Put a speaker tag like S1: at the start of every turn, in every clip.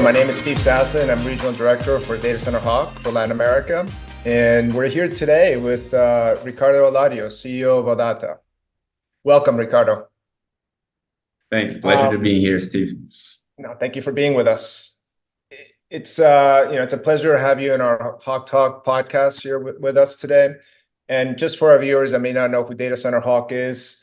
S1: Hello, my name is Steve Sasse, and I'm Regional Director for datacenterHawk for Latin America. And we're here today with Ricardo Alário, CEO of OData. Welcome, Ricardo.
S2: Thanks. Pleasure to be here, Steve.
S1: No, thank you for being with us. It's it's a pleasure to have you in our Hawk Talk podcast here with us today. And just for our viewers that may not know who datacenterHawk is,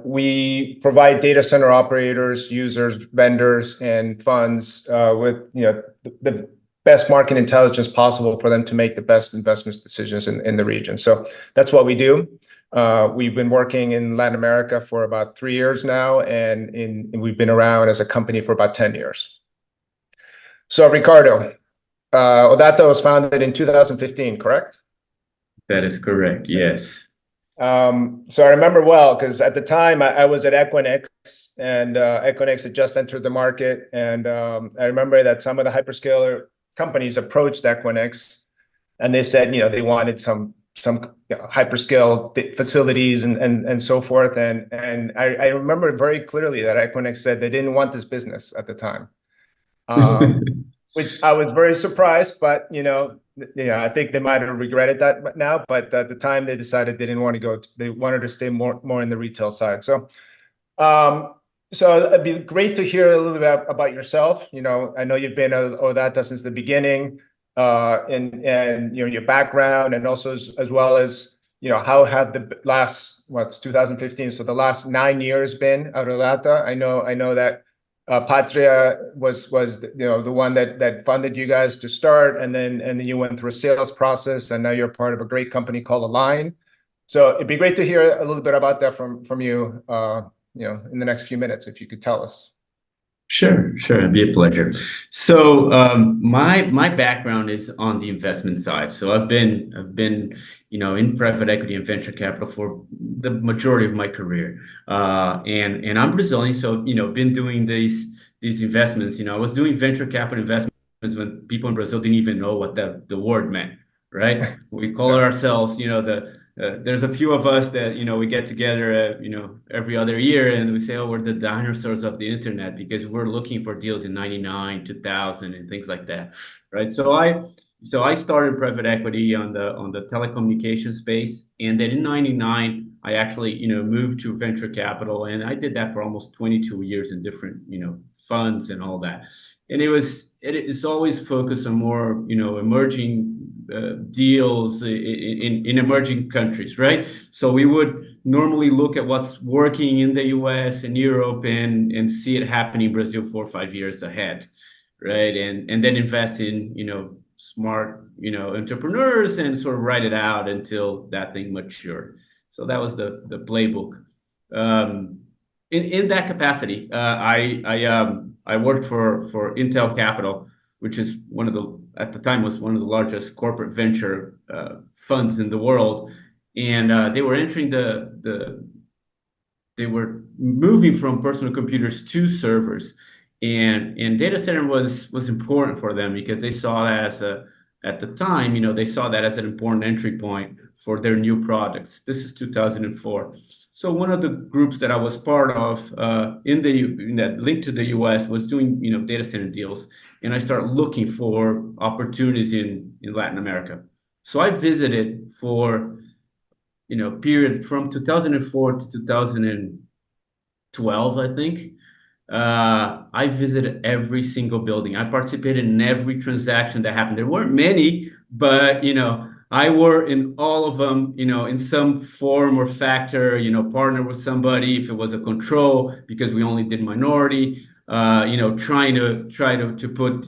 S1: we provide data center operators, users, vendors, and funds with the best market intelligence possible for them to make the best investment decisions in the region. So that's what we do. We've been working in Latin America for about 3 years now, and we've been around as a company for about 10 years. So Ricardo, OData was founded in 2015, correct?
S2: That is correct, yes.
S1: So I remember well, because at the time I was at Equinix, and Equinix had just entered the market. And I remember that some of the hyperscaler companies approached Equinix, and they said, they wanted some hyperscale facilities and so forth. And I remember very clearly that Equinix said they didn't want this business at the time, which I was very surprised, but I think they might have regretted that now. But at the time, they decided they didn't want to go. They wanted to stay more in the retail side. So, so it'd be great to hear a little bit about yourself. I know you've been at OData since the beginning, and your background, and also as well as how have the last what's 2015, so the last 9 years been at OData. I know that. Patria was the one that funded you guys to start, and then you went through a sales process, and now you're part of a great company called Align. So it'd be great to hear a little bit about that from you, in the next few minutes, if you could tell us.
S2: Sure, it'd be a pleasure. So my background is on the investment side. So I've been in private equity and venture capital for the majority of my career. And I'm Brazilian, so been doing these investments. I was doing venture capital investments when people in Brazil didn't even know what the word meant, right? We call ourselves, there's a few of us that we get together every other year, and we say, oh, we're the dinosaurs of the internet, because we're looking for deals in 99, 2000, and things like that, right? So I started private equity on the telecommunications space, and then in 99 I actually moved to venture capital, and I did that for almost 22 years in different funds and all that. And it's always focused on more emerging deals in emerging countries, right? So we would normally look at what's working in the US and Europe and see it happen in Brazil 4 or 5 years ahead, right? And then invest in smart entrepreneurs and sort of ride it out until that thing matured. So that was the playbook. In that capacity, I worked for Intel Capital, which is at the time was one of the largest corporate venture funds in the world, and they were entering they were moving from personal computers to servers, and data center was important for them, because they saw that at the time, they saw that as an important entry point for their new products. This is 2004. So one of the groups that I was part of in that link to the US was doing data center deals, and I started looking for opportunities in Latin America. So I visited for period from 2004 to 2012, I think. I visited every single building. I participated in every transaction that happened. There weren't many, but I were in all of them, in some form or factor, partner with somebody if it was a control, because we only did minority, trying to put,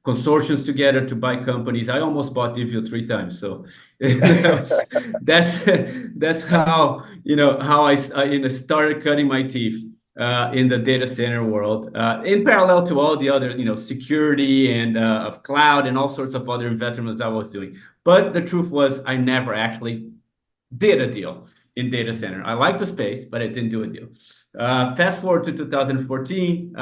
S2: consortiums together to buy companies. I almost bought Divio 3 times. So that's how, how I started cutting my teeth in the data center world, in parallel to all the other, security and of cloud and all sorts of other investments I was doing. But the truth was, I never actually did a deal in data center. I liked the space, but I didn't do a deal. Fast forward to 2014,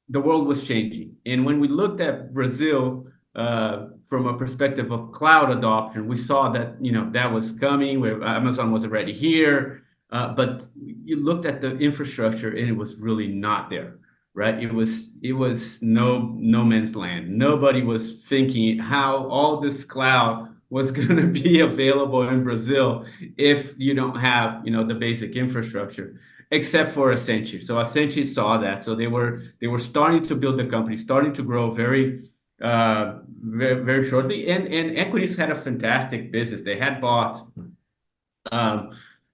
S2: the world was changing. And when we looked at Brazil from a perspective of cloud adoption, we saw that, that was coming, where Amazon was already here. But you looked at the infrastructure and it was really not there, right? It was no man's land. Nobody was thinking how all this cloud was going to be available in Brazil if you don't have, the basic infrastructure, except for Accenture. So Accenture saw that, so they were starting to build the company, starting to grow very shortly, and Equities had a fantastic business. They had bought um,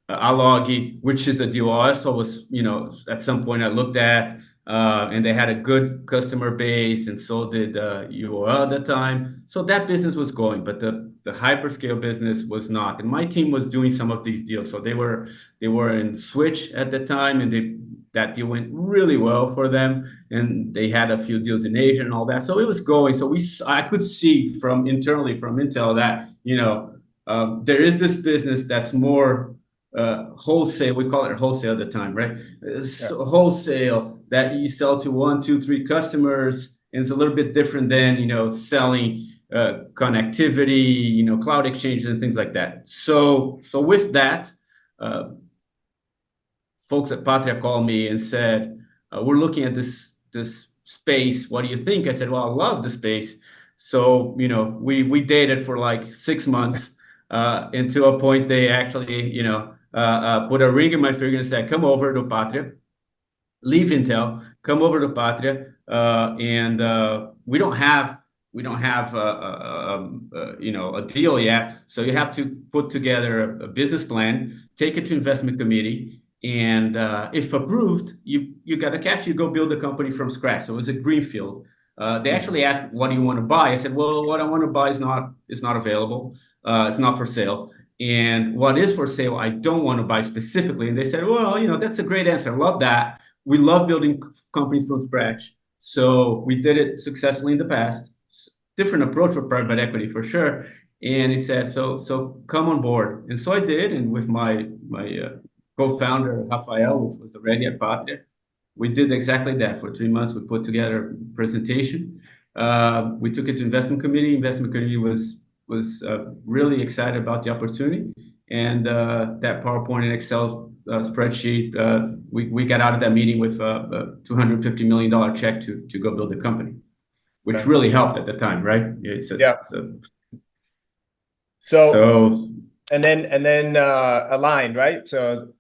S2: Alog, which is the deal I also was, at some point I looked at, and they had a good customer base, and so did UOL at the time. So that business was going, but the hyperscale business was not. And my team was doing some of these deals. So they were in Switch at the time, and that deal went really well for them. And they had a few deals in Asia and all that. So it was going. So I could see from internally from Intel that, there is this business that's more wholesale. We call it wholesale at the time, right?
S1: Yeah.
S2: So wholesale that you sell to one, two, three customers, and it's a little bit different than selling connectivity, cloud exchanges and things like that. So with that, uh, folks at Patria called me and said, "We're looking at this space. What do you think?" I said, "Well, I love the space." So we dated for like 6 months, until a point they actually put a ring in my finger and said, "Come over to Patria, leave Intel, come over to Patria, and we don't have a deal yet. So you have to put together a business plan, take it to investment committee, and if approved, you got a cash. You go build a company from scratch." So it was a greenfield. They actually asked, "What do you want to buy?" I said, "Well, what I want to buy is not available. It's not for sale. And what is for sale, I don't want to buy specifically." And they said, "Well, that's a great answer. Love that. We love building companies from scratch." So we did it successfully in the past. Different approach for private equity for sure. And he said, "So come on board." And so I did, and with my co-founder Rafael, which was already at Patria, we did exactly that. For 3 months, we put together a presentation. We took it to investment committee. Investment committee was really excited about the opportunity, and that PowerPoint and Excel spreadsheet. We got out of that meeting with a $250 million check to go build a company, which
S1: Okay.
S2: really helped at the time, right?
S1: Yeah.
S2: So
S1: and then aligned, right? So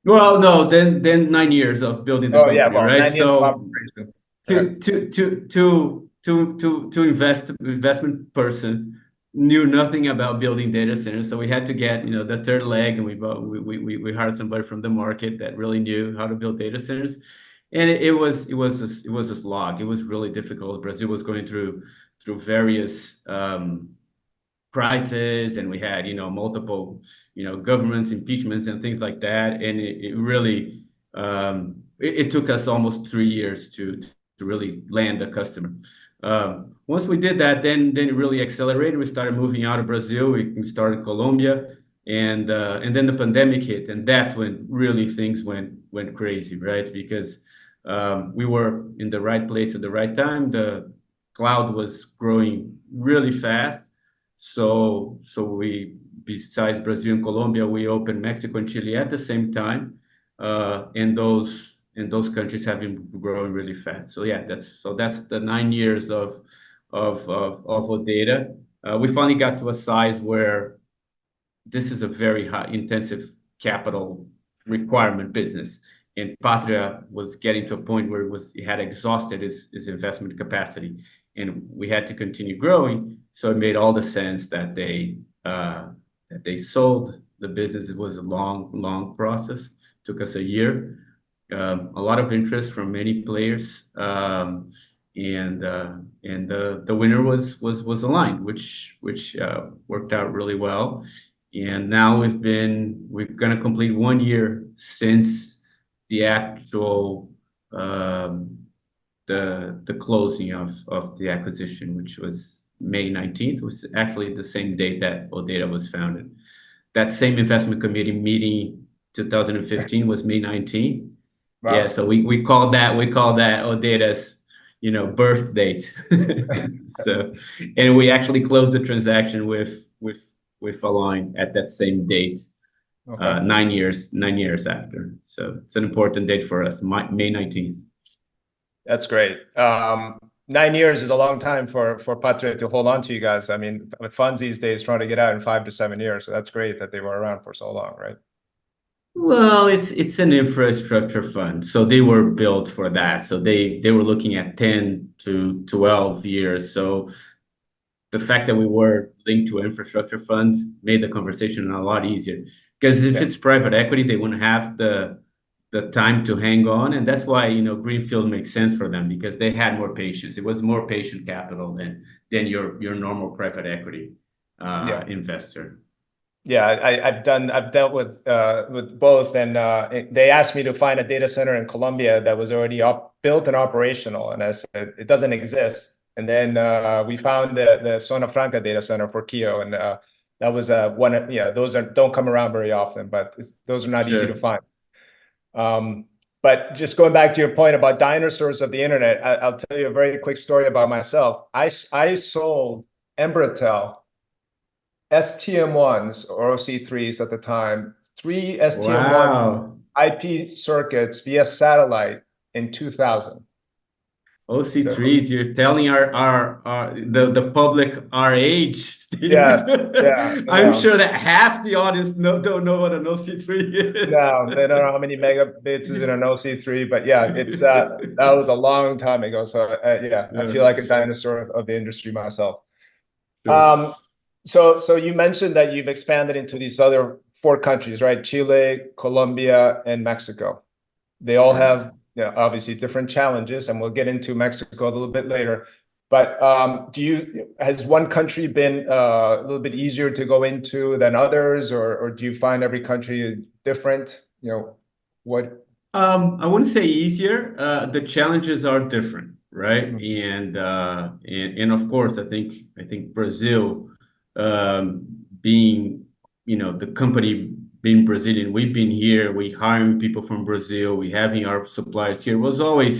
S2: well, no, then 9 years of building the
S1: yeah,
S2: company,
S1: well,
S2: right?
S1: 9 years of
S2: So
S1: operation. Okay.
S2: to investment persons knew nothing about building data centers, so we had to get the third leg, and we hired somebody from the market that really knew how to build data centers, and it was a slog. It was really difficult. Brazil was going through various crisis, and we had multiple governments impeachments and things like that, and it really it took us almost 3 years to really land a customer. Once we did that, then it really accelerated. We started moving out of Brazil. We started Colombia, and then the pandemic hit, and that's when really things went crazy, right? Because we were in the right place at the right time. The cloud was growing really fast. So we, besides Brazil and Colombia, we opened Mexico and Chile at the same time, and those countries have been growing really fast. So yeah, that's the 9 years of OData. We finally got to a size where this is a very high intensive capital requirement business. And Patria was getting to a point where it had exhausted its investment capacity, and we had to continue growing. So it made all the sense that they sold the business. It was a long process. Took us a year. A lot of interest from many players, and the winner was Aligned, which worked out really well. And now we're gonna complete 1 year since the actual the closing of the acquisition, which was May 19th, was actually the same date that OData was founded. That same investment committee meeting 2015 was May 19th.
S1: Wow.
S2: Yeah, so we call that OData's birth date. So, and we actually closed the transaction with Align at that same date,
S1: Okay.
S2: 9 years after. So it's an important date for us, May 19th.
S1: That's great. 9 years is a long time for Patria to hold on to you guys. I mean, with funds these days trying to get out in 5 to 7 years. So that's great that they were around for so long, right?
S2: Well, it's an infrastructure fund, so they were built for that. So they were looking at 10 to 12 years. So the fact that we were linked to infrastructure funds made the conversation a lot easier. Because if
S1: Yeah.
S2: it's private equity, they wouldn't have the time to hang on, and that's why greenfield makes sense for them because they had more patience. It was more patient capital than your normal private equity
S1: Yeah.
S2: investor.
S1: Yeah, I've dealt with both, and they asked me to find a data center in Colombia that was already built and operational, and I said it doesn't exist. And then we found the Zona Franca data center for Kio, and that was one. Yeah, those don't come around very often, but those are not easy to
S2: Sure.
S1: find. Um, but just going back to your point about dinosaurs of the internet, I'll tell you a very quick story about myself. I sold Embratel STM1s or OC3s at the time, three STM1
S2: Wow.
S1: IP circuits via satellite in 2000. So
S2: OC3s, you're telling the public our age,
S1: yes,
S2: Steve.
S1: yeah,
S2: I'm
S1: no,
S2: sure that half the audience don't know what an OC3 is.
S1: no, they don't know how many megabits is in an OC3, but yeah, it's that was a long time ago. So yeah, I
S2: Yeah,
S1: feel like a dinosaur of the industry myself.
S2: sure.
S1: Um, so you mentioned that you've expanded into these other four countries, right? Chile, Colombia, and Mexico. They all
S2: Correct.
S1: have, obviously different challenges, and we'll get into Mexico a little bit later. But has one country been a little bit easier to go into than others, or do you find every country different? What?
S2: I wouldn't say easier. The challenges are different, right?
S1: Mhm.
S2: And of course, I think Brazil, being the company being Brazilian, we've been here. We hiring people from Brazil. We having our suppliers here was always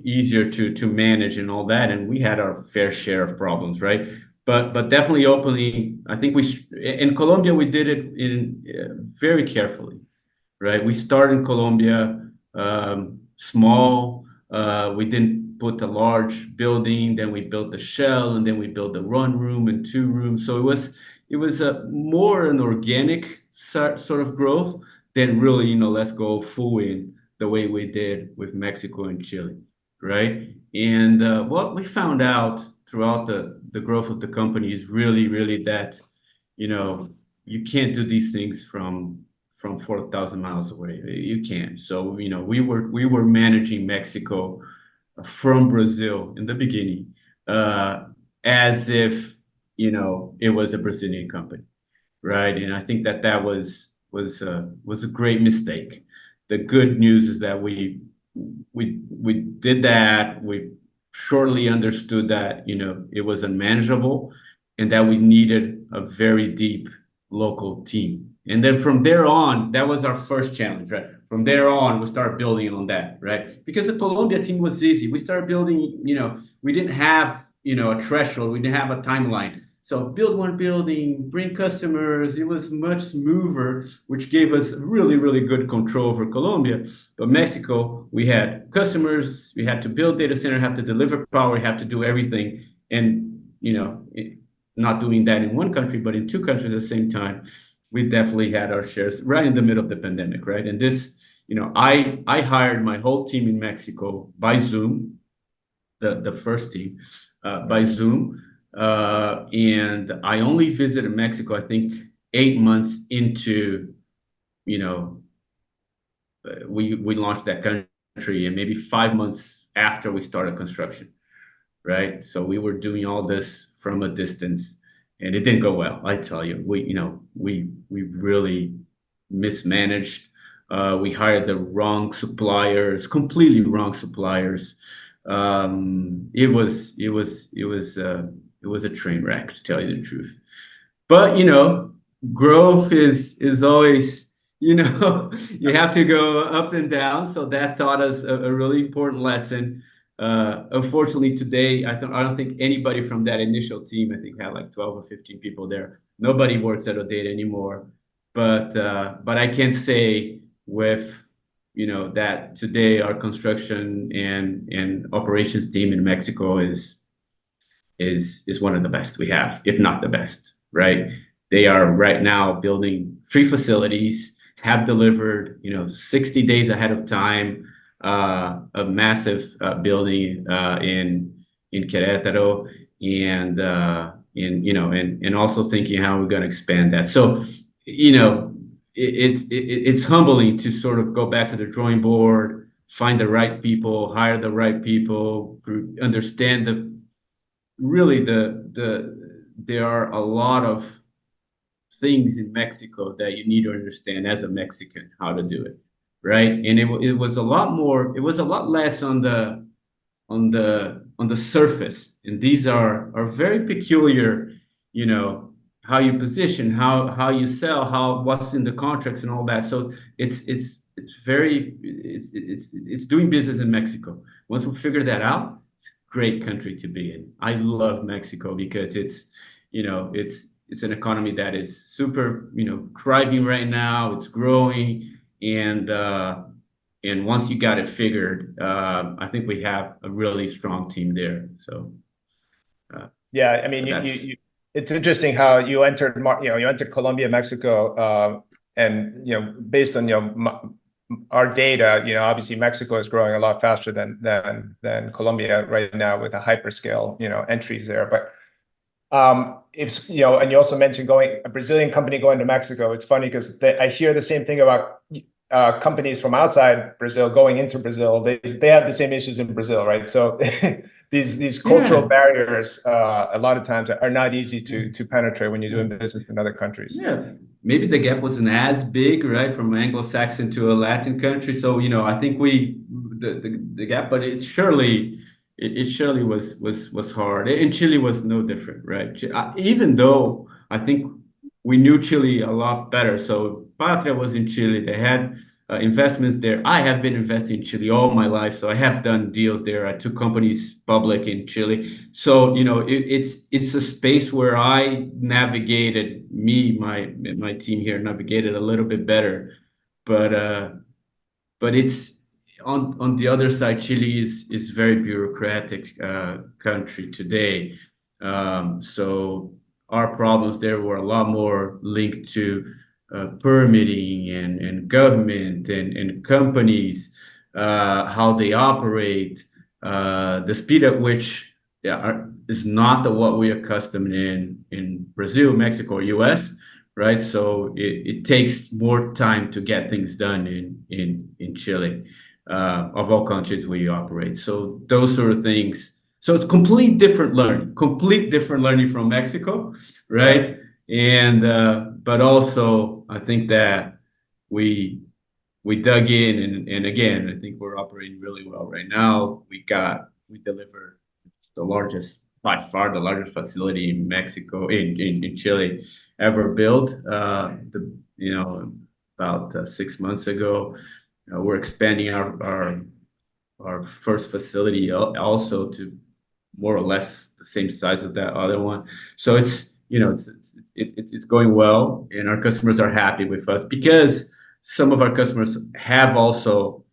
S2: easier to manage and all that. And we had our fair share of problems, right? But definitely openly, I think in Colombia we did it in very carefully, right? We started in Colombia, small. We didn't put a large building. Then we built the shell, and then we built the run room and 2 rooms. So it was a more an organic sort of growth than really, let's go full in the way we did with Mexico and Chile, right? And what we found out throughout the growth of the company is really, really that, you know, you can't do these things from 4,000 miles away. You can't. So, we were managing Mexico from Brazil in the beginning, as if, it was a Brazilian company, right? And I think that was a great mistake. The good news is that we did that. We shortly understood that, it was unmanageable and that we needed a very deep local team. And then from there on, that was our first challenge, right? From there on, we started building on that, right? Because the Colombia team was easy. We started building, we didn't have, a threshold, we didn't have a timeline. So build one building, bring customers. It was much smoother, which gave us really, really good control over Colombia. But Mexico, we had customers, we had to build data center, have to deliver power, have to do everything. And, not doing that in one country, but in two countries at the same time, we definitely had our shares right in the middle of the pandemic, right? And this, I hired my whole team in Mexico by Zoom, the first team, by Zoom. And I only visited Mexico, I think, 8 months into, you know, we launched that country, and maybe 5 months after we started construction, right? So we were doing all this from a distance, and it didn't go well. I tell you, we really mismanaged. We hired the wrong suppliers, completely wrong suppliers. It was a train wreck, to tell you the truth. But growth is always, you have to go up and down. So that taught us a really important lesson. Unfortunately, today I don't think anybody from that initial team, I think, had like 12 or 15 people there. Nobody works at OData anymore. But I can say with that today our construction and operations team in Mexico is one of the best we have, if not the best, right? They are right now building 3 facilities, have delivered, 60 days ahead of time, a massive building in Querétaro, and also thinking how we're going to expand that. So, it's humbling to sort of go back to the drawing board, find the right people, hire the right people, understand there are a lot of things in Mexico that you need to understand as a Mexican how to do it, right? And it was a lot more, it was a lot less on the surface. And these are very peculiar, how you position, how you sell, what's in the contracts and all that. So it's doing business in Mexico. Once we figure that out, it's a great country to be in. I love Mexico because it's an economy that is super, thriving right now. It's growing, and once you got it figured, I think we have a really strong team there. So
S1: yeah, I mean, it's interesting how you entered Colombia, Mexico, and based on our data, obviously Mexico is growing a lot faster than Colombia right now with a hyperscale entries there. But it's and you also mentioned a Brazilian company going to Mexico. It's funny because I hear the same thing about companies from outside Brazil going into Brazil. They have the same issues in Brazil, right? So these cultural barriers a lot of times are not easy to penetrate when you're doing business in other countries.
S2: Yeah, maybe the gap wasn't as big, right, from Anglo-Saxon to a Latin country. So I think the gap, but it surely was hard. And Chile was no different, right? Even though I think we knew Chile a lot better. So Patria was in Chile. They had investments there. I have been investing in Chile all my life, so I have done deals there. I took companies public in Chile. So it's a space where I navigated. My team here navigated a little bit better, but it's on the other side. Chile is very bureaucratic country today. So our problems there were a lot more linked to permitting and government and companies, how they operate, the speed at which is not what we are accustomed in Brazil, Mexico, or US, right? So it takes more time to get things done in Chile, of all countries we operate. So those sort of things. So it's complete different learning from Mexico, right? And but also I think that we dug in, and again, I think we're operating really well right now. We delivered by far the largest facility in Mexico, in Chile ever built, about 6 months ago. We're expanding our first facility also to more or less the same size as that other one. So it's going well, and our customers are happy with us because some of our customers have also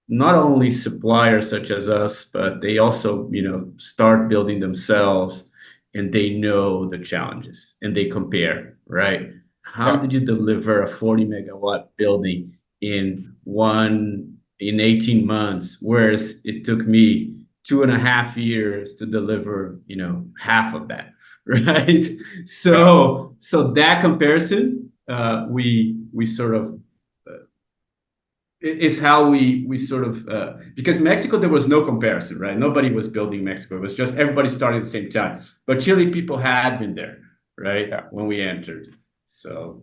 S2: not only suppliers such as us, but they also, start building themselves, and they know the challenges and they compare, right? How did you deliver a 40 megawatt building in 18 months, whereas it took me 2.5 years to deliver, half of that, right? So that comparison, we sort of is how we sort of because Mexico, there was no comparison, right? Nobody was building Mexico. It was just everybody started at the same time. But Chile people had been there, right? When we entered. So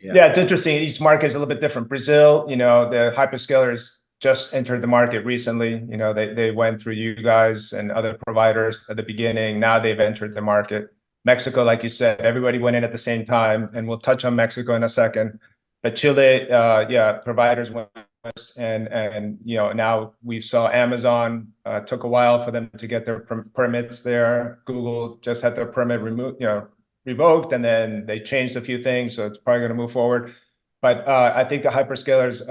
S1: yeah, it's interesting. Each market is a little bit different. Brazil, the hyperscalers just entered the market recently. They went through you guys and other providers at the beginning. Now they've entered the market. Mexico, like you said, everybody went in at the same time, and we'll touch on Mexico in a second. But Chile, providers went, and now we saw Amazon took a while for them to get their permits there. Google just had their permit revoked, and then they changed a few things, so it's probably going to move forward. But I think the hyperscalers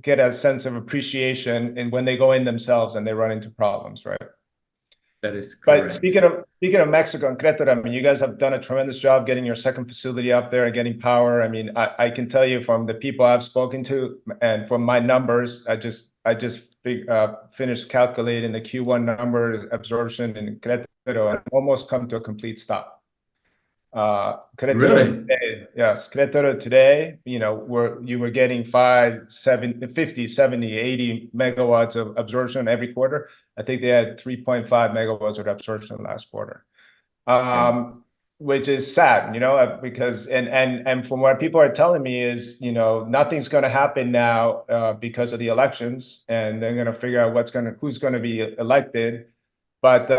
S1: get a sense of appreciation and when they go in themselves and they run into problems, right?
S2: That is
S1: But
S2: correct.
S1: speaking of Mexico and Querétaro, I mean, you guys have done a tremendous job getting your second facility up there and getting power. I mean, I can tell you from the people I've spoken to and from my numbers, I just finished calculating the Q1 number absorption in Querétaro and almost come to a complete stop. Querétaro
S2: Really?
S1: today, yes, Querétaro today, you know, you were getting 5, 7, 50, 70, 80 megawatts of absorption every quarter. I think they had 3.5 megawatts of absorption last quarter, which is sad, you know, because and from what people are telling me is, you know, nothing's going to happen now because of the elections, and they're going to figure out who's going to be elected. But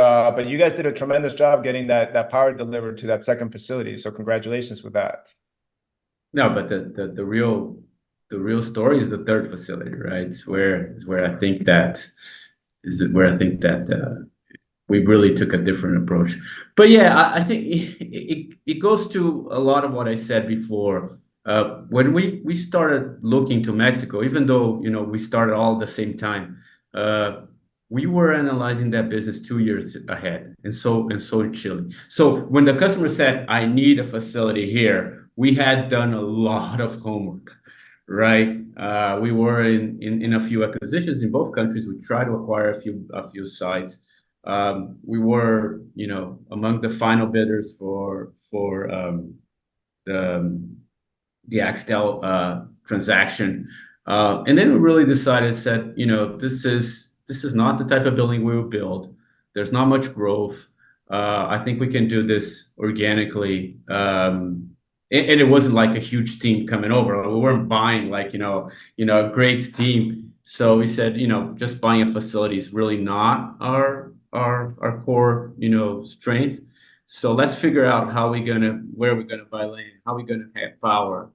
S1: you guys did a tremendous job getting that power delivered to that second facility. So congratulations with that.
S2: No, but the real story is the third facility, right? It's where I think that we really took a different approach. But yeah, I think it goes to a lot of what I said before. When we started looking to Mexico, even though, you know, we started all at the same time, we were analyzing that business 2 years ahead, and so in Chile. So when the customer said, "I need a facility here," we had done a lot of homework, right? We were in a few acquisitions in both countries. We tried to acquire a few sites. We were, you know, among the final bidders for the Axtel transaction, and then we really said, you know, this is not the type of building we will build. There's not much growth. I think we can do this organically. And it wasn't like a huge team coming over. We weren't buying like, you know, a great team. So we said, you know, just buying a facility is really not our core, you know, strength. So let's figure out where we're gonna buy land, how we're gonna have power,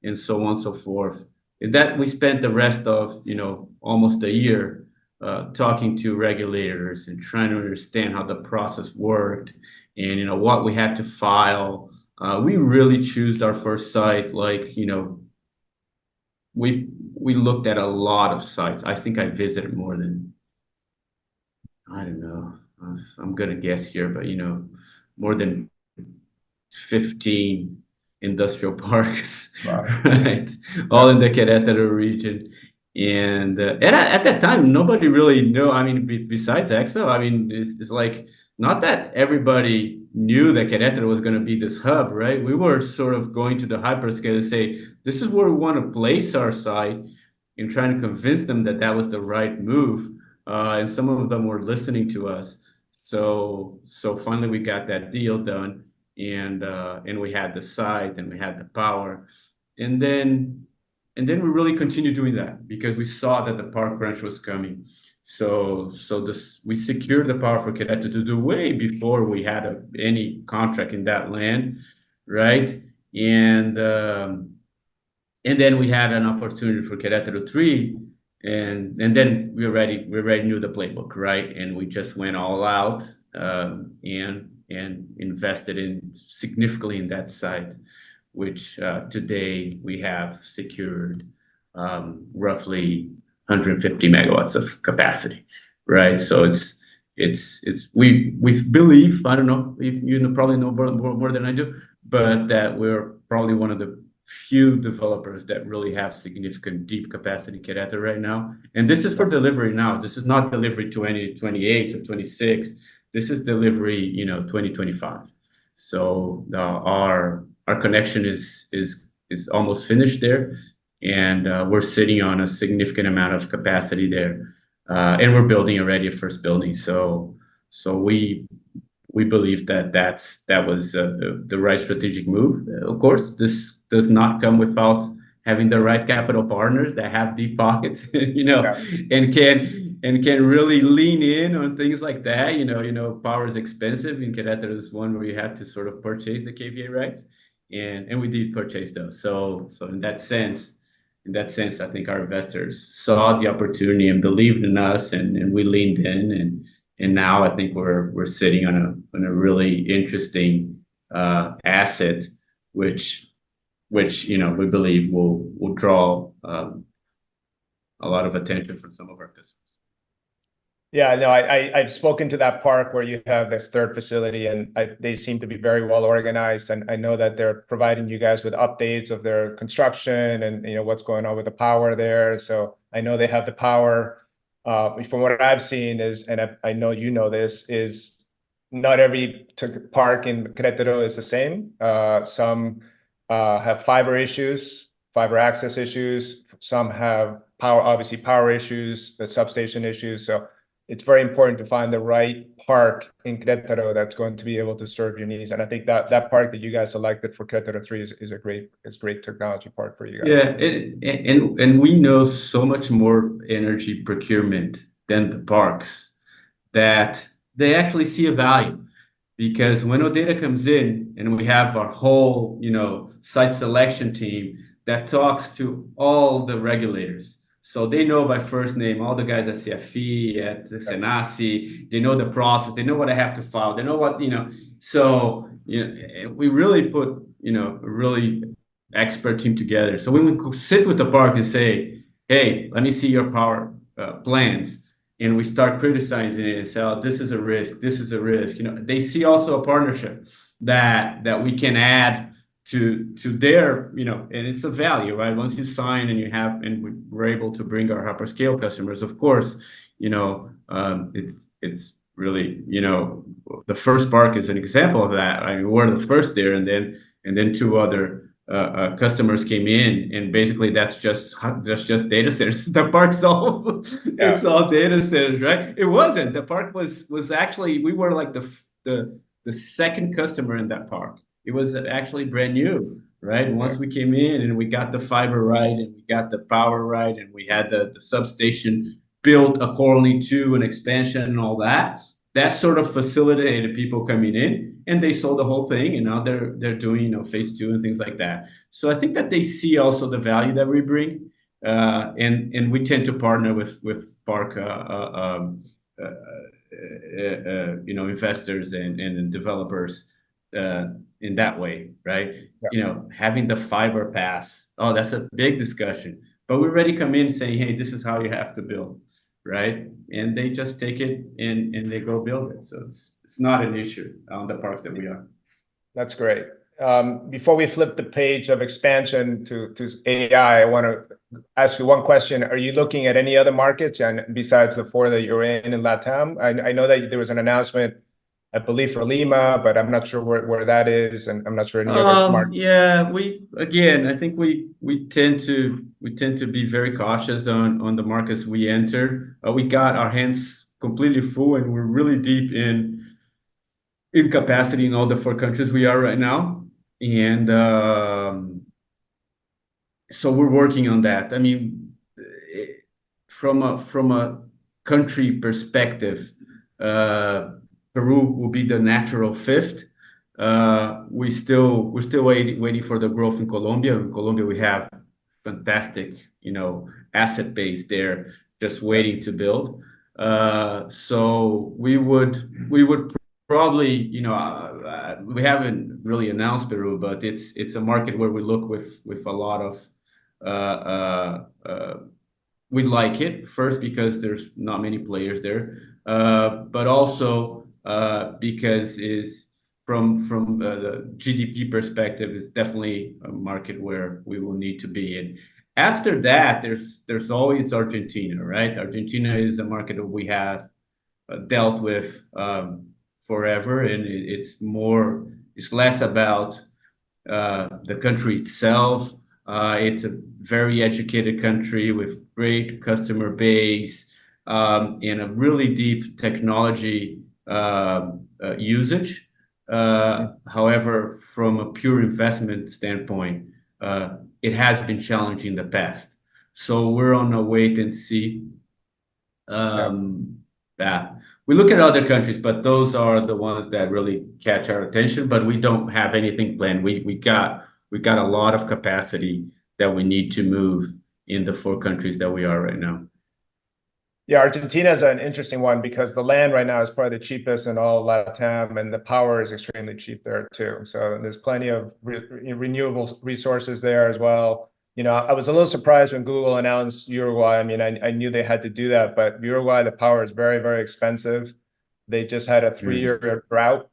S2: and so on and so forth. And that we spent the rest of, you know, almost a year talking to regulators and trying to understand how the process worked and, you know, what we had to file. We really chose our first site, like, you know, we looked at a lot of sites. I think I visited more than, I don't know, I'm gonna guess here, but, you know, more than 15 industrial parks,
S1: Wow.
S2: right? All in the Querétaro region. And at that time, nobody really knew. I mean, besides Excel, I mean, it's like not that everybody knew that Querétaro was going to be this hub, right? We were sort of going to the hyperscale to say, this is where we want to place our site, and trying to convince them that that was the right move. And some of them were listening to us. So finally we got that deal done, and we had the site and we had the power, and then we really continued doing that because we saw that the power crunch was coming. So we secured the power for Querétaro to do way before we had any contract in that land, right? And then we had an opportunity for Querétaro 3, and then we already knew the playbook, right? And we just went all out and invested significantly in that site, which today we have secured roughly 150 megawatts of capacity, right? So we believe, I don't know, you probably know more than I do, but that we're probably one of the few developers that really have significant deep capacity Querétaro right now. And this is for delivery now. This is not delivery 2028 or 26. This is delivery, you know, 2025. So our connection is almost finished there, and we're sitting on a significant amount of capacity there, and we're building already a first building. So we believe that was the right strategic move. Of course, this does not come without having the right capital partners that have deep pockets, you know, and can really lean in on things like that. You know, power is expensive. In Querétaro is one where you have to sort of purchase the KVA rights, and we did purchase those. So in that sense, I think our investors saw the opportunity and believed in us, and we leaned in, and now I think we're sitting on a really interesting asset, which you know we believe will draw a lot of attention from some of our customers.
S1: Yeah, no, I've spoken to that park where you have this third facility, and they seem to be very well organized. And I know that they're providing you guys with updates of their construction and what's going on with the power there. So I know they have the power. From what I've seen is, and I know you know this, is not every park in Querétaro is the same. Some have fiber issues, fiber access issues. Some have obviously power issues, the substation issues. So it's very important to find the right park in Querétaro that's going to be able to serve your needs. And I think that park that you guys selected for Querétaro 3 is a great technology park for you guys.
S2: Yeah, and we know so much more energy procurement than the parks that they actually see a value. Because when OData comes in and we have our whole, site selection team that talks to all the regulators. So they know by first name, all the guys at CFE, at the Sasse, they know the process, they know what I have to file, they know what, so, we really put, a really expert team together. So when we sit with the park and say, hey, let me see your power plans, and we start criticizing it and say, oh, this is a risk, this is a risk. They see also a partnership that we can add to their, and it's a value, right? Once you sign and we're able to bring our hyperscale customers, of course, it's really, the first park is an example of that. I mean, we're the first there, and then two other customers came in, and basically that's just data centers. The park's all it's all data centers, right? It wasn't. The park was actually, we were like the second customer in that park. It was actually brand new, right? Once we came in and we got the fiber right, and we got the power right, and we had the substation built accordingly to an expansion and all that sort of facilitated people coming in, and they sold the whole thing, and now they're doing phase 2 and things like that. So I think that they see also the value that we bring, and we tend to partner with park investors and developers in that way, right? Having the fiber pass, that's a big discussion, but we already come in saying, hey, this is how you have to build, right? And they just take it and they go build it. So it's not an issue on the parks that we are.
S1: That's great. Before we flip the page of expansion to AI, I want to ask you one question. Are you looking at any other markets, and besides the 4 that you're in LATAM? I know that there was an announcement, I believe, for Lima, but I'm not sure where that is, and I'm not sure any other market.
S2: Yeah, I think we tend to be very cautious on the markets we enter. We got our hands completely full, and we're really deep in capacity in all the 4 countries we are right now, and so we're working on that. I mean, from a country perspective, Peru will be the natural 5th. We're still waiting for the growth in Colombia. In Colombia, we have fantastic, asset base there, just waiting to build. So we would probably, we haven't really announced Peru, but it's a market where we look with a lot of, we'd like it first because there's not many players there, but also because is from the GDP perspective, is definitely a market where we will need to be in. After that, there's always Argentina, right? Argentina is a market that we have dealt with forever, and it's less about the country itself. It's a very educated country with great customer base, and a really deep technology usage. However, from a pure investment standpoint, it has been challenging in the past. So we're on a wait and see. We look at other countries, but those are the ones that really catch our attention. But we don't have anything planned. We got a lot of capacity that we need to move in the 4 countries that we are right now.
S1: Yeah, Argentina is an interesting one because the land right now is probably the cheapest in all LATAM, and the power is extremely cheap there too. So there's plenty of renewable resources there as well. I was a little surprised when Google announced Uruguay. I mean, I knew they had to do that, but Uruguay, the power is very, very expensive. They just had a 3-year drought,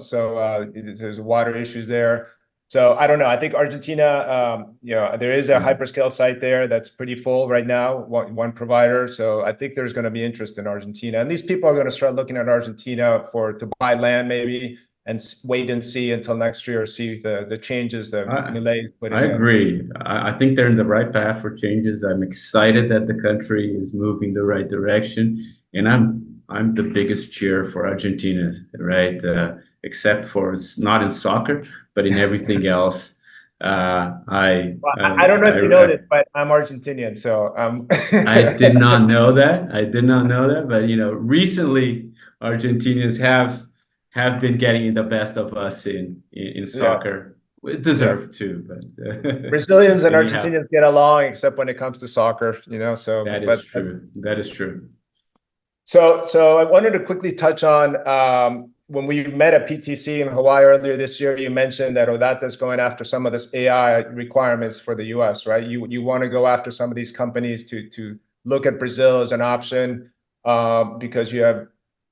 S1: so there's water issues there. So I don't know. I think Argentina, there is a hyperscale site there that's pretty full right now, one provider. So I think there's going to be interest in Argentina, and these people are going to start looking at Argentina to buy land maybe and wait and see until next year, see the changes that Milei is putting
S2: I
S1: in.
S2: agree. I think they're in the right path for changes. I'm excited that the country is moving the right direction, and I'm the biggest cheer for Argentina, right? Except for it's not in soccer, but in everything else.
S1: I don't know if you know this, but I'm Argentinian, so
S2: I did not know that. I did not know that, but recently Argentinians have been getting the best of us in soccer. We deserve to, but
S1: Brazilians and
S2: anyhow,
S1: Argentinians get along, except when it comes to soccer, so
S2: that is true. That is true.
S1: So I wanted to quickly touch on when we met at PTC in Hawaii earlier this year, you mentioned that OData is going after some of this AI requirements for the US, right? You want to go after some of these companies to look at Brazil as an option because you have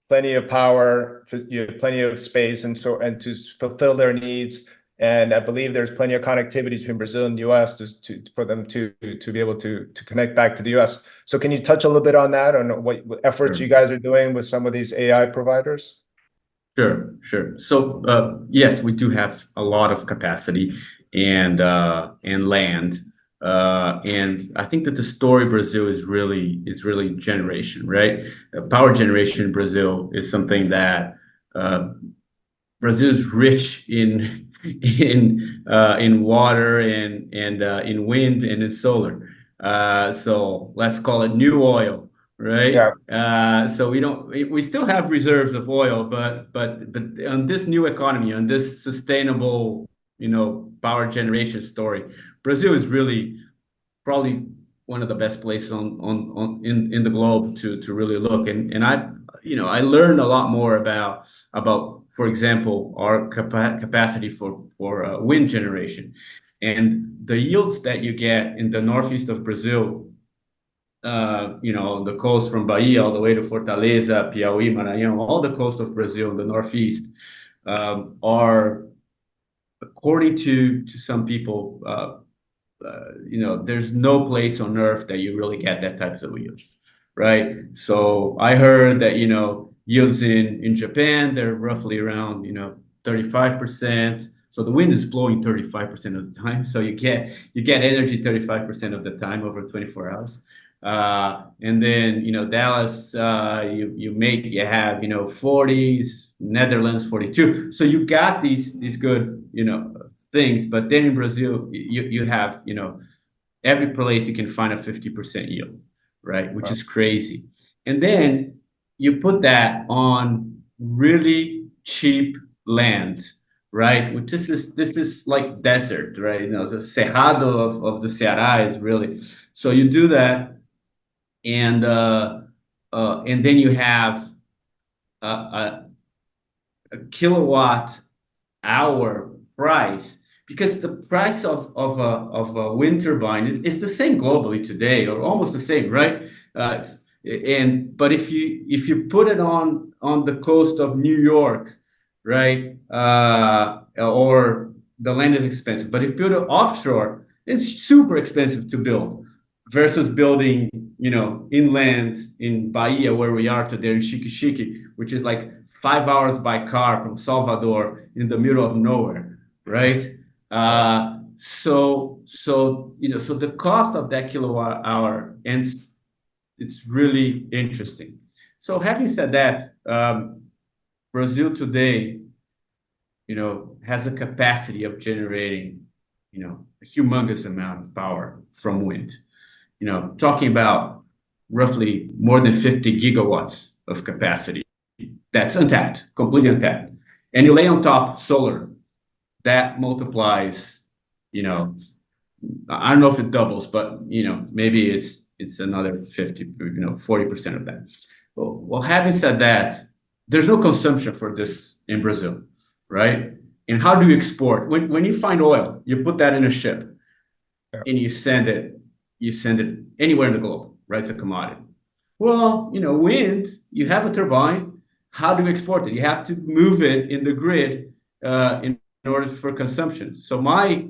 S1: plenty of power, you have plenty of space, and to fulfill their needs. And I believe there's plenty of connectivity between Brazil and the US for them to be able to connect back to the US. So can you touch a little bit on that, on what efforts you guys are doing with some of these AI providers?
S2: Sure, sure. So yes, we do have a lot of capacity and land. And I think that the story Brazil is really generation, right? Power generation in Brazil is something that Brazil is rich in water and in wind and in solar. So let's call it new oil, right?
S1: Yeah.
S2: So we still have reserves of oil, but on this new economy, on this sustainable, power generation story, Brazil is really probably one of the best places in the globe to really look. And I learned a lot more about for example, our capacity for wind generation, and the yields that you get in the northeast of Brazil. On the coast from Bahia all the way to Fortaleza, Piauí, Maranhão, all the coast of Brazil in the northeast are, according to some people, there's no place on earth that you really get that types of yields, right? So I heard that, yields in Japan, they're roughly around, 35%. So the wind is blowing 35% of the time. So you get energy 35% of the time over 24 hours. And then, Dallas, you have, 40s, Netherlands 42. So you got these good, things, but then in Brazil, you have, every place you can find a 50% yield, right? Which is crazy. And then you put that on really cheap land, right? Which this is like desert, right? The Cerrado of the Ceará is really, so you do that, and then you have a kilowatt hour price, because the price of a wind turbine is the same globally today, or almost the same, right? But if you put it on the coast of New York, right, or the land is expensive, but if you put it offshore, it's super expensive to build versus building, inland in Bahia, where we are today, in Chique, which is like 5 hours by car from Salvador in the middle of nowhere, right? So the cost of that kilowatt hour, and it's really interesting. So having said that, Brazil today, has a capacity of generating, a humongous amount of power from wind. Talking about roughly more than 50 gigawatts of capacity. That's untapped, completely untapped. And you lay on top solar, that multiplies, I don't know if it doubles, but, maybe it's another 50, 40% of that. Well, having said that, there's no consumption for this in Brazil, right? And how do you export? When you find oil, you put that in a ship.
S1: Yeah.
S2: and you send it anywhere in the globe, right? It's a commodity. Well, wind, you have a turbine. How do you export it? You have to move it in the grid in order for consumption. So my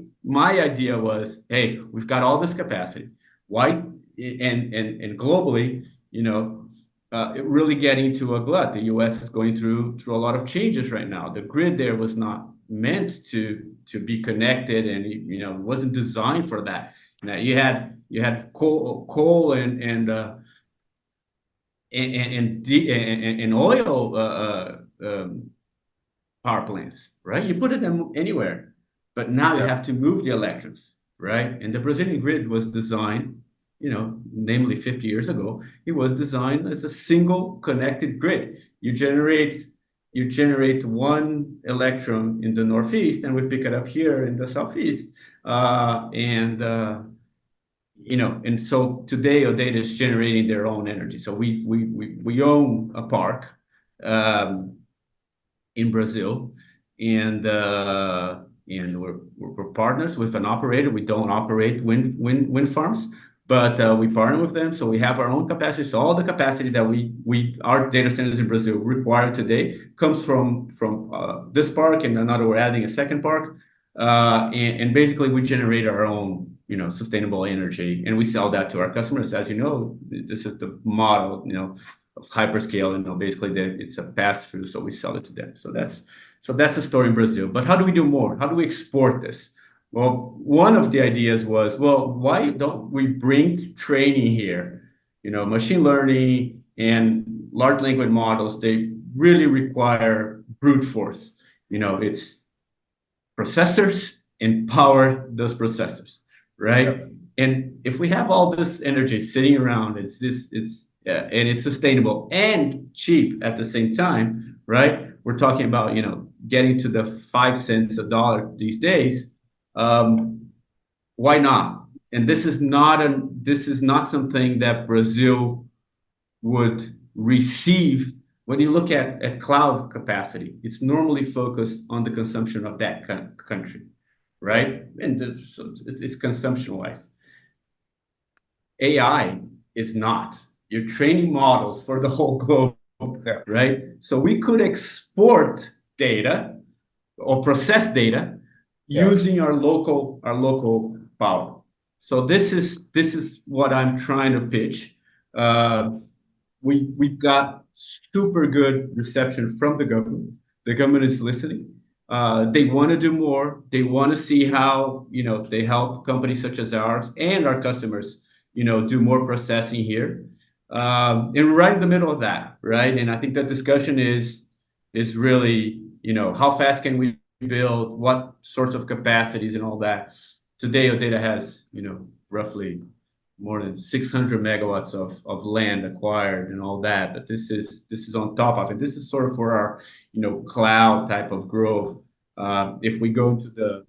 S2: idea was, hey, we've got all this capacity. Why? And globally, really getting to a glut. The U.S. is going through a lot of changes right now. The grid there was not meant to be connected, and wasn't designed for that. You had coal and oil power plants, right? You put them anywhere, but now you
S1: Yeah.
S2: have to move the electrons, right? And the Brazilian grid was designed, namely 50 years ago, it was designed as a single connected grid. You generate one electron in the northeast, and we pick it up here in the southeast, and so today OData is generating their own energy. So we own a park in Brazil, and we're partners with an operator. We don't operate wind farms, but we partner with them. So we have our own capacity. So all the capacity that our data centers in Brazil require today comes from this park, and another we're adding a second park, and basically we generate our own sustainable energy, and we sell that to our customers. As you know, this is the model of hyperscale, and basically it's a pass through, so we sell it to them. So that's the story in Brazil. But how do we do more? How do we export this? Well, one of the ideas was, well, why don't we bring training here? Machine learning and large language models, they really require brute force. It's processors and power those processors, right?
S1: Yeah.
S2: And if we have all this energy sitting around, and it's sustainable and cheap at the same time, right? We're talking about getting to the 5 cents a dollar these days. Why not? And this is not something that Brazil would receive. When you look at cloud capacity, it's normally focused on the consumption of that country, right? And it's consumption wise. AI is not. You're training models for the whole globe,
S1: Yeah.
S2: right? So we could export data or process data
S1: Yeah.
S2: using our local power. So this is what I'm trying to pitch. We've got super good reception from the government. The government is listening. They want to do more. They want to see how they help companies such as ours and our customers do more processing here. And right in the middle of that, right? And I think that discussion is really how fast can we build, what sorts of capacities and all that. Today, OData has roughly more than 600 megawatts of land acquired and all that, but this is on top of it. This is sort of for our cloud type of growth. If we go to the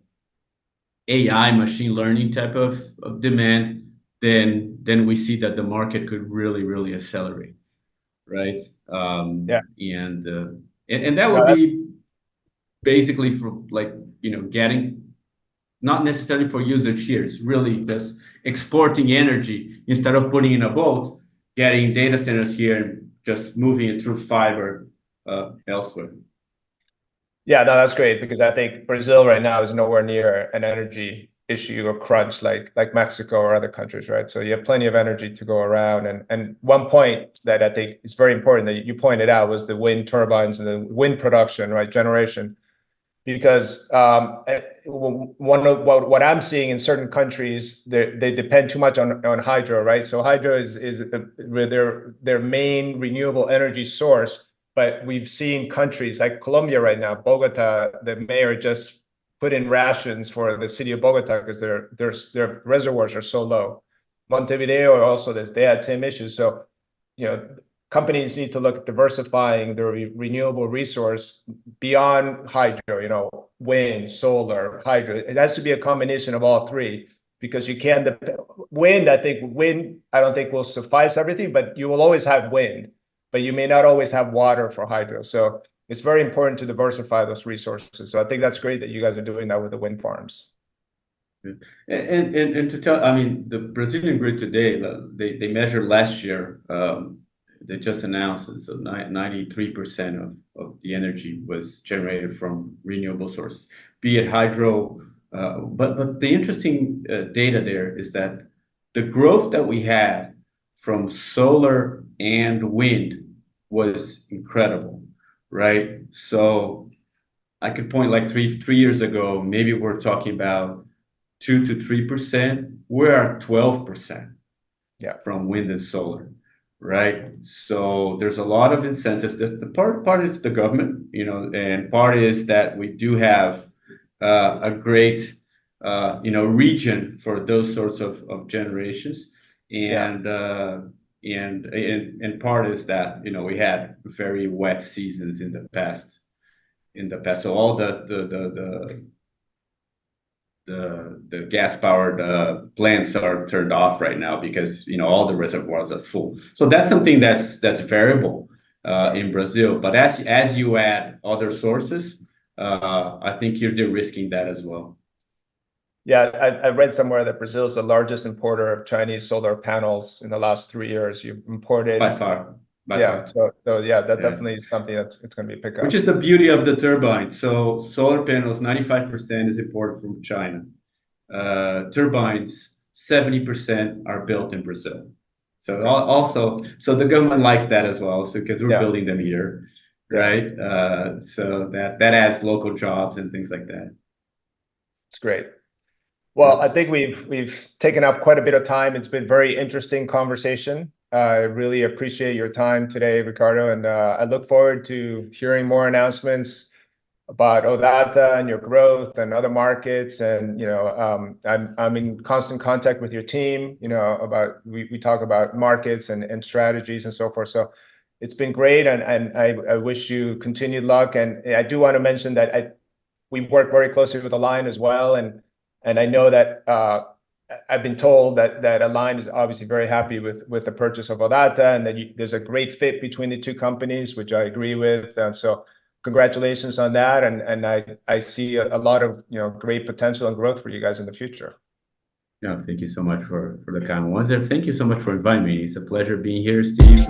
S2: AI machine learning type of demand, then we see that the market could really accelerate, right?
S1: Yeah.
S2: And that would be basically for getting, not necessarily for usage here. It's really just exporting energy instead of putting in a boat, getting data centers here and just moving it through fiber elsewhere.
S1: Yeah, no, that's great, because I think Brazil right now is nowhere near an energy issue or crunch like Mexico or other countries, right? So you have plenty of energy to go around. And one point that I think is very important that you pointed out was the wind turbines and the wind production, right? Generation. Because one of what I'm seeing in certain countries, they depend too much on hydro, right? So hydro is their main renewable energy source. But we've seen countries like Colombia right now, Bogota, the mayor just put in rations for the city of Bogota because their reservoirs are so low. Montevideo also, they had same issues. So companies need to look at diversifying their renewable resource beyond hydro, wind, solar, hydro. It has to be a combination of all three, because you can't wind, I don't think will suffice everything, but you will always have wind, but you may not always have water for hydro. So it's very important to diversify those resources. So I think that's great that you guys are doing that with the wind farms.
S2: And to tell, I mean, the Brazilian grid today, they measured last year, they just announced it, so 93% of the energy was generated from renewable sources, be it hydro. But the interesting data there is that the growth that we had from solar and wind was incredible, right? So I could point like three years ago, maybe we're talking about 2 to 3%. We're at 12%
S1: Yeah.
S2: from wind and solar, right? So there's a lot of incentives. The part is the government, you know, and part is that we do have a great, you know, region for those sorts of generations, and and part is that, you know, we had very wet seasons in the past. So all the gas powered plants are turned off right now because, you know, all the reservoirs are full. So that's something that's variable in Brazil. But as you add other sources, I think you're de-risking that as well.
S1: Yeah, I read somewhere that Brazil is the largest importer of Chinese solar panels in the last 3 years. You've imported
S2: By far.
S1: Yeah, so yeah, that definitely is something it's going to be a pickup.
S2: Which is the beauty of the turbine. So solar panels, 95% is imported from China. Turbines, 70% are built in Brazil. So also, so the government likes that as well. So because we're building them here, right? So that adds local jobs and things like that.
S1: It's great. Well, I think we've taken up quite a bit of time. It's been very interesting conversation. I really appreciate your time today, Ricardo, and I look forward to hearing more announcements about OData and your growth and other markets. And, you know, I'm in constant contact with your team, you know, about we talk about markets and strategies and so forth. So it's been great, and I wish you continued luck. And I do want to mention that we work very closely with Align as well, and I know that I've been told that Align is obviously very happy with the purchase of OData, and that there's a great fit between the two companies, which I agree with. So congratulations on that, and I see a lot of, you know, great potential and growth for you guys in the future.
S2: No, thank you so much for the kind words there. Thank you so much for inviting me. It's a pleasure being here, Steve.